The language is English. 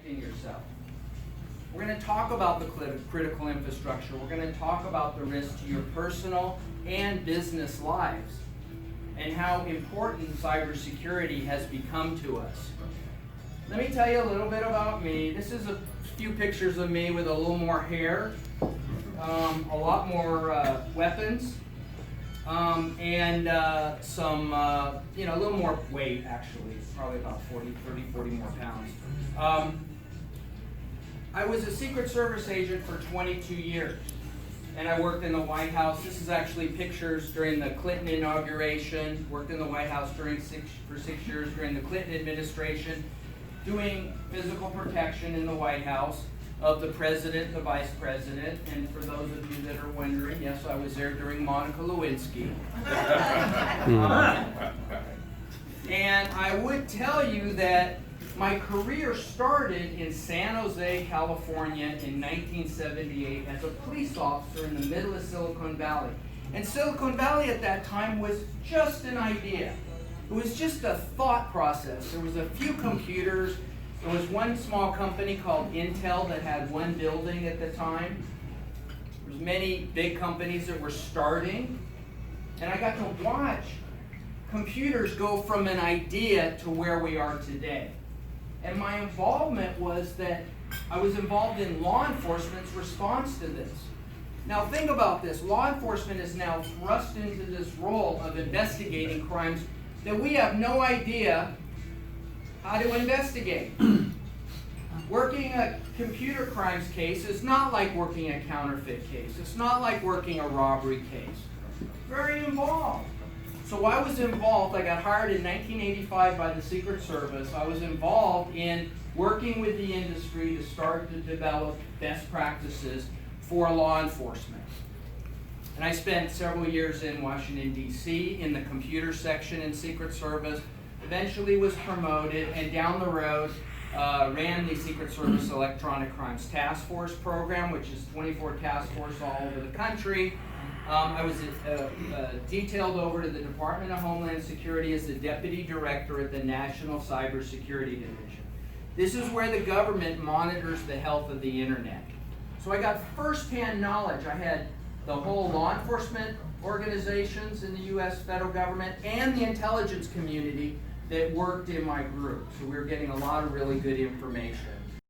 in yourself. We're going to talk about the critical infrastructure. We're going to talk about the risk to your personal and business lives and how important cybersecurity has become to us. Let me tell you a little bit about me. This is a few pictures of me with a little more hair, a lot more weapons, and some, a little more weight actually, probably about 40 more pounds. I was a Secret Service agent for 22 years, and I worked in the White House. This is actually pictures during the Clinton inauguration. Worked in the White House for 6 years during the Clinton administration, doing physical protection in the White House of the president, the vice president, and for those of you that are wondering, yes, I was there during Monica Lewinsky. And I would tell you that my career started in San Jose, California in 1978 as a police officer in the middle of Silicon Valley. And Silicon Valley at that time was just an idea. It was just a thought process. There was a few computers. There was one small company called Intel that had one building at the time. There was many big companies that were starting. And I got to watch computers go from an idea to where we are today. And my involvement was that I was involved in law enforcement's response to this. Now think about this. Law enforcement is now thrust into this role of investigating crimes that we have no idea how to investigate. Working a computer crimes case is not like working a counterfeit case. It's not like working a robbery case. Very involved. So I was involved, I got hired in 1985 by the Secret Service. I was involved in working with the industry to start to develop best practices for law enforcement. And I spent several years in Washington, D.C. in the computer section in Secret Service, eventually was promoted, and down the road ran the Secret Service Electronic Crimes Task Force program, which is 24 task force all over the country. I was detailed over to the Department of Homeland Security as the Deputy Director at the National Cybersecurity Division. This is where the government monitors the health of the internet. So I got first-hand knowledge. I had the whole law enforcement organizations in the U.S. federal government and the intelligence community that worked in my group. So we were getting a lot of really good information.